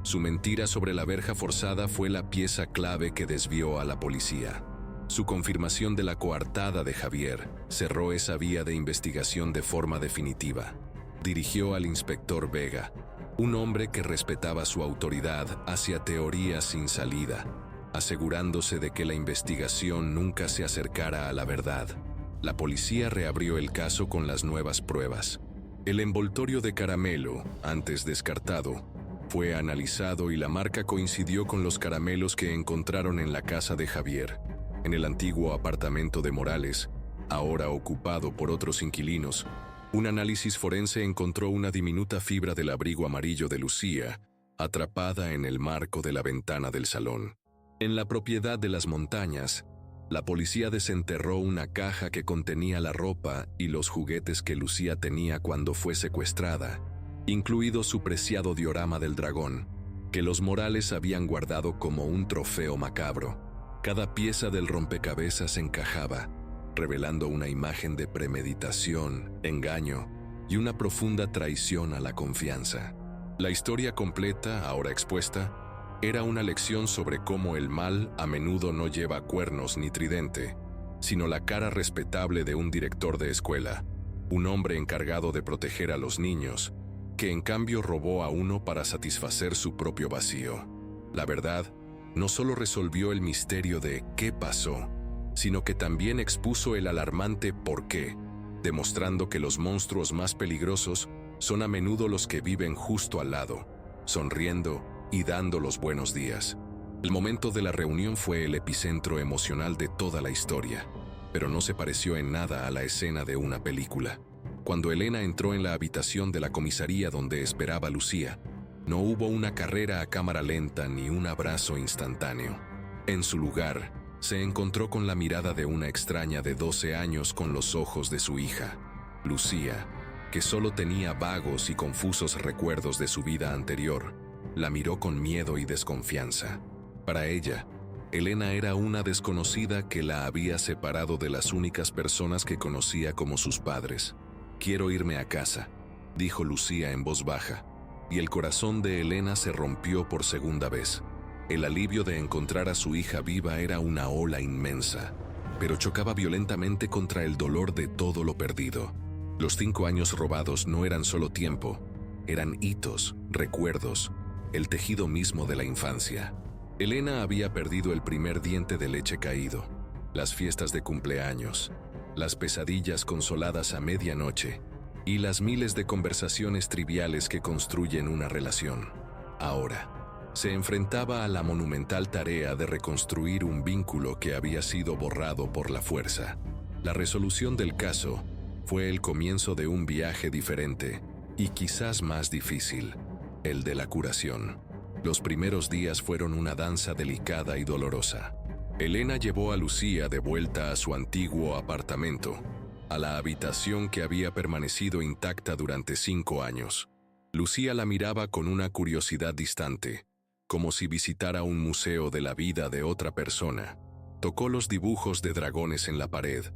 Su mentira sobre la verja forzada fue la pieza clave que desvió a la policía. Su confirmación de la coartada de Javier cerró esa vía de investigación de forma definitiva. Dirigió al inspector Vega, un hombre que respetaba su autoridad, hacia teorías sin salida, asegurándose de que la investigación nunca se acercara a la verdad. La policía reabrió el caso con las nuevas pruebas. El envoltorio de caramelo, antes descartado, fue analizado y la marca coincidió con los caramelos que encontraron en la casa de Javier. En el antiguo apartamento de Morales, ahora ocupado por otros inquilinos, un análisis forense encontró una diminuta fibra del abrigo amarillo de Lucía, atrapada en el marco de la ventana del salón. En la propiedad de las montañas, la policía desenterró una caja que contenía la ropa y los juguetes que Lucía tenía cuando fue secuestrada, incluido su preciado diorama del dragón, que los Morales habían guardado como un trofeo macabro. Cada pieza del rompecabezas encajaba, revelando una imagen de premeditación, engaño y una profunda traición a la confianza. La historia completa, ahora expuesta, era una lección sobre cómo el mal a menudo no lleva cuernos ni tridente, sino la cara respetable de un director de escuela, un hombre encargado de proteger a los niños, que en cambio robó a uno para satisfacer su propio vacío. La verdad no solo resolvió el misterio de qué pasó, sino que también expuso el alarmante por qué, demostrando que los monstruos más peligrosos son a menudo los que viven justo al lado, sonriendo y dando los buenos días. El momento de la reunión fue el epicentro emocional de toda la historia. pero no se pareció en nada a la escena de una película. Cuando Elena entró en la habitación de la comisaría donde esperaba Lucía, no hubo una carrera a cámara lenta ni un abrazo instantáneo. En su lugar, se encontró con la mirada de una extraña de 12 años con los ojos de su hija, Lucía, que solo tenía vagos y confusos recuerdos de su vida anterior. La miró con miedo y desconfianza. Para ella, Elena era una desconocida que la había separado de las únicas personas que conocía como sus padres. «Quiero irme a casa», dijo Lucía en voz baja, y el corazón de Elena se rompió por segunda vez. El alivio de encontrar a su hija viva era una ola inmensa, pero chocaba violentamente contra el dolor de todo lo perdido. Los 5 años robados no eran solo tiempo, eran hitos, recuerdos, el tejido mismo de la infancia. Elena había perdido el primer diente de leche caído, las fiestas de cumpleaños, las pesadillas consoladas a medianoche y las miles de conversaciones triviales que construyen una relación. Ahora, se enfrentaba a la monumental tarea de reconstruir un vínculo que había sido borrado por la fuerza. La resolución del caso fue el comienzo de un viaje diferente y quizás más difícil, el de la curación. Los primeros días fueron una danza delicada y dolorosa. Elena llevó a Lucía de vuelta a su antiguo apartamento, a la habitación que había permanecido intacta durante 5 años. Lucía la miraba con una curiosidad distante, como si visitara un museo de la vida de otra persona. Tocó los dibujos de dragones en la pared,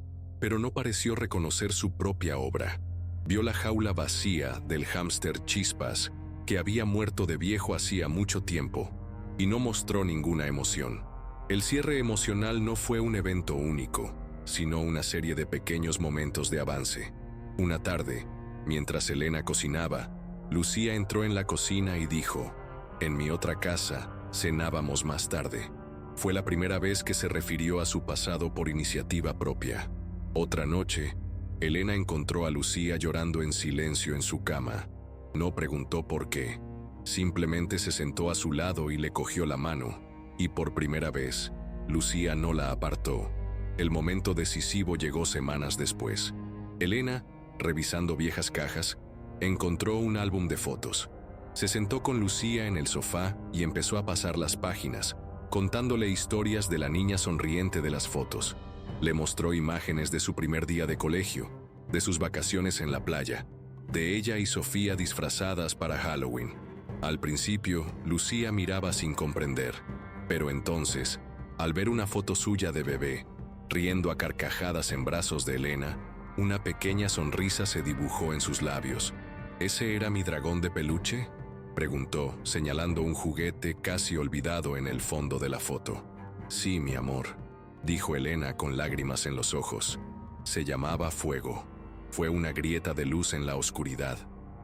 pero no pareció reconocer su propia obra. Vio la jaula vacía del hámster Chispas, que había muerto de viejo hacía mucho tiempo, y no mostró ninguna emoción. El cierre emocional no fue un evento único, sino una serie de pequeños momentos de avance. Una tarde, mientras Elena cocinaba, Lucía entró en la cocina y dijo: «En mi otra casa, cenábamos más tarde». Fue la primera vez que se refirió a su pasado por iniciativa propia. Otra noche, Elena encontró a Lucía llorando en silencio en su cama. No preguntó por qué, simplemente se sentó a su lado y le cogió la mano, y por primera vez, Lucía no la apartó. El momento decisivo llegó semanas después. Elena, revisando viejas cajas, encontró un álbum de fotos. Se sentó con Lucía en el sofá y empezó a pasar las páginas, contándole historias de la niña sonriente de las fotos. Le mostró imágenes de su primer día de colegio, de sus vacaciones en la playa, de ella y Sofía disfrazadas para Halloween. Al principio, Lucía miraba sin comprender, pero entonces, al ver una foto suya de bebé, riendo a carcajadas en brazos de Elena, una pequeña sonrisa se dibujó en sus labios. «¿Ese era mi dragón de peluche?», preguntó, señalando un juguete casi olvidado en el fondo de la foto. «Sí, mi amor», dijo Elena con lágrimas en los ojos. Se llamaba Fuego. Fue una grieta de luz en la oscuridad.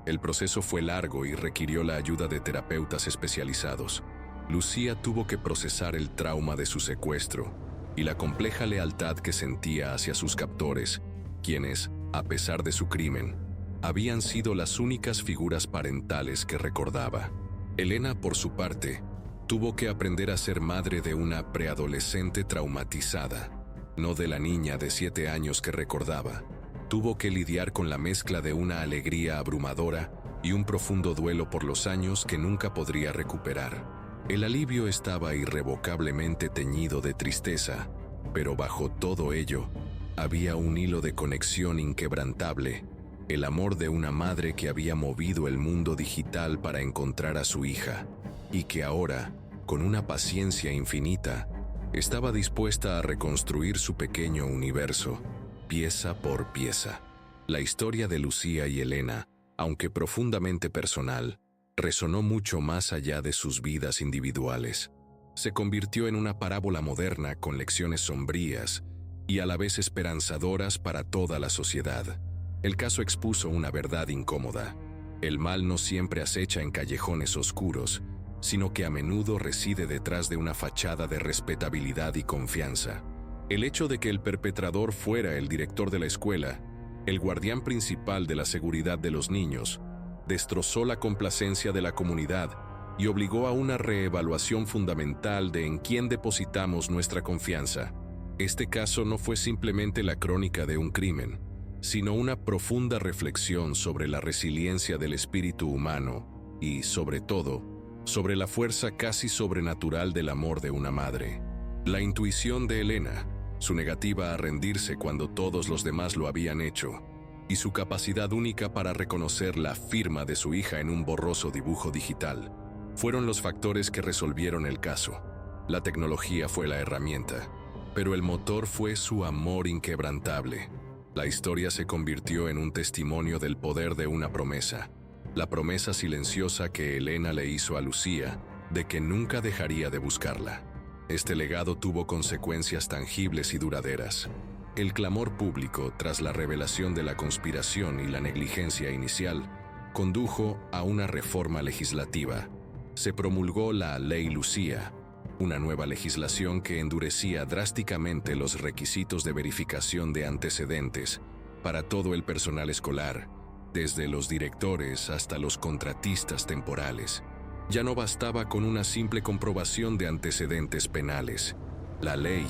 El proceso fue largo y requirió la ayuda de terapeutas especializados. Lucía tuvo que procesar el trauma de su secuestro y la compleja lealtad que sentía hacia sus captores, quienes, a pesar de su crimen, habían sido las únicas figuras parentales que recordaba. Elena, por su parte, tuvo que aprender a ser madre de una preadolescente traumatizada, no de la niña de 7 años que recordaba. Tuvo que lidiar con la mezcla de una alegría abrumadora y un profundo duelo por los años que nunca podría recuperar. El alivio estaba irrevocablemente teñido de tristeza, pero bajo todo ello, había un hilo de conexión inquebrantable, el amor de una madre que había movido el mundo digital para encontrar a su hija, y que ahora, con una paciencia infinita, estaba dispuesta a reconstruir su pequeño universo, pieza por pieza. La historia de Lucía y Elena, aunque profundamente personal, resonó mucho más allá de sus vidas individuales. Se convirtió en una parábola moderna con lecciones sombrías y a la vez esperanzadoras para toda la sociedad. El caso expuso una verdad incómoda. El mal no siempre acecha en callejones oscuros, sino que a menudo reside detrás de una fachada de respetabilidad y confianza. El hecho de que el perpetrador fuera el director de la escuela, el guardián principal de la seguridad de los niños, destrozó la complacencia de la comunidad y obligó a una reevaluación fundamental de en quién depositamos nuestra confianza. Este caso no fue simplemente la crónica de un crimen, sino una profunda reflexión sobre la resiliencia del espíritu humano y, sobre todo, sobre la fuerza casi sobrenatural del amor de una madre. La intuición de Elena, su negativa a rendirse cuando todos los demás lo habían hecho, y su capacidad única para reconocer la firma de su hija en un borroso dibujo digital, fueron los factores que resolvieron el caso. La tecnología fue la herramienta, pero el motor fue su amor inquebrantable. La historia se convirtió en un testimonio del poder de una promesa, la promesa silenciosa que Elena le hizo a Lucía de que nunca dejaría de buscarla. Este legado tuvo consecuencias tangibles y duraderas. El clamor público tras la revelación de la conspiración y la negligencia inicial condujo a una reforma legislativa. Se promulgó la Ley Lucía, una nueva legislación que endurecía drásticamente los requisitos de verificación de antecedentes para todo el personal escolar, desde los directores hasta los contratistas temporales. Ya no bastaba con una simple comprobación de antecedentes penales. La ley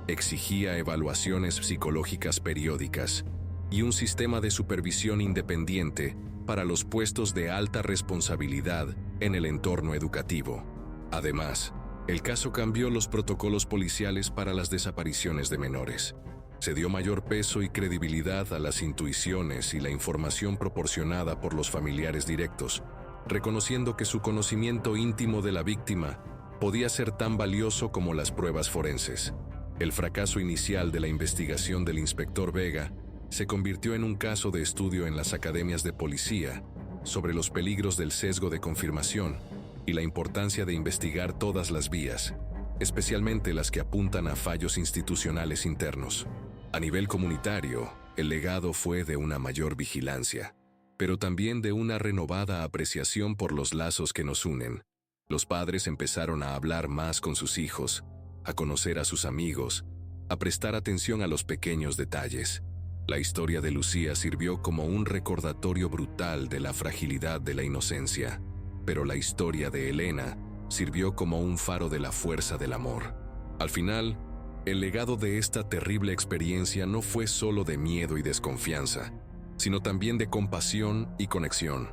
exigía evaluaciones psicológicas periódicas y un sistema de supervisión independiente para los puestos de alta responsabilidad en el entorno educativo. Además, el caso cambió los protocolos policiales para las desapariciones de menores. Se dio mayor peso y credibilidad a las intuiciones y la información proporcionada por los familiares directos, reconociendo que su conocimiento íntimo de la víctima podía ser tan valioso como las pruebas forenses. El fracaso inicial de la investigación del inspector Vega se convirtió en un caso de estudio en las academias de policía sobre los peligros del sesgo de confirmación y la importancia de investigar todas las vías, especialmente las que apuntan a fallos institucionales internos. A nivel comunitario, el legado fue de una mayor vigilancia, pero también de una renovada apreciación por los lazos que nos unen. Los padres empezaron a hablar más con sus hijos, a conocer a sus amigos, a prestar atención a los pequeños detalles. La historia de Lucía sirvió como un recordatorio brutal de la fragilidad de la inocencia, pero la historia de Elena sirvió como un faro de la fuerza del amor. Al final, el legado de esta terrible experiencia no fue solo de miedo y desconfianza, sino también de compasión y conexión.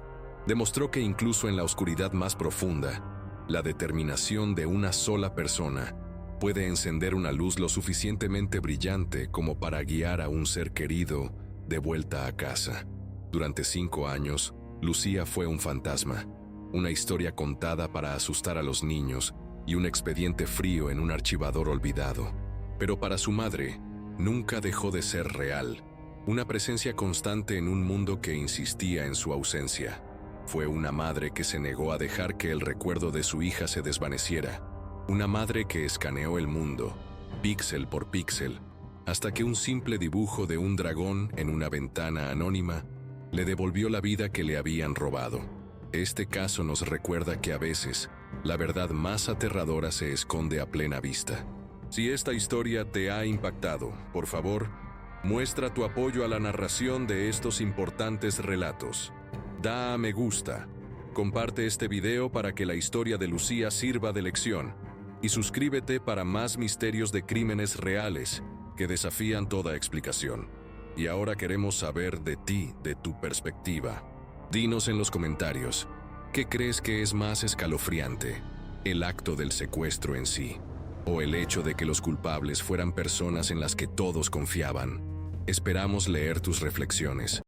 Demostró que incluso en la oscuridad más profunda, la determinación de una sola persona puede encender una luz lo suficientemente brillante como para guiar a un ser querido de vuelta a casa. Durante 5 años, Lucía fue un fantasma, una historia contada para asustar a los niños y un expediente frío en un archivador olvidado. Pero para su madre, nunca dejó de ser real, una presencia constante en un mundo que insistía en su ausencia. Fue una madre que se negó a dejar que el recuerdo de su hija se desvaneciera, una madre que escaneó el mundo, píxel por píxel, hasta que un simple dibujo de un dragón en una ventana anónima le devolvió la vida que le habían robado. Este caso nos recuerda que a veces, la verdad más aterradora se esconde a plena vista. Si esta historia te ha impactado, por favor, muestra tu apoyo a la narración de estos importantes relatos. Da a me gusta, comparte este video para que la historia de Lucía sirva de lección, y suscríbete para más misterios de crímenes reales que desafían toda explicación. Y ahora queremos saber de ti, de tu perspectiva. Dinos en los comentarios, ¿qué crees que es más escalofriante? ¿El acto del secuestro en sí? ¿O el hecho de que los culpables fueran personas en las que todos confiaban? Esperamos leer tus reflexiones.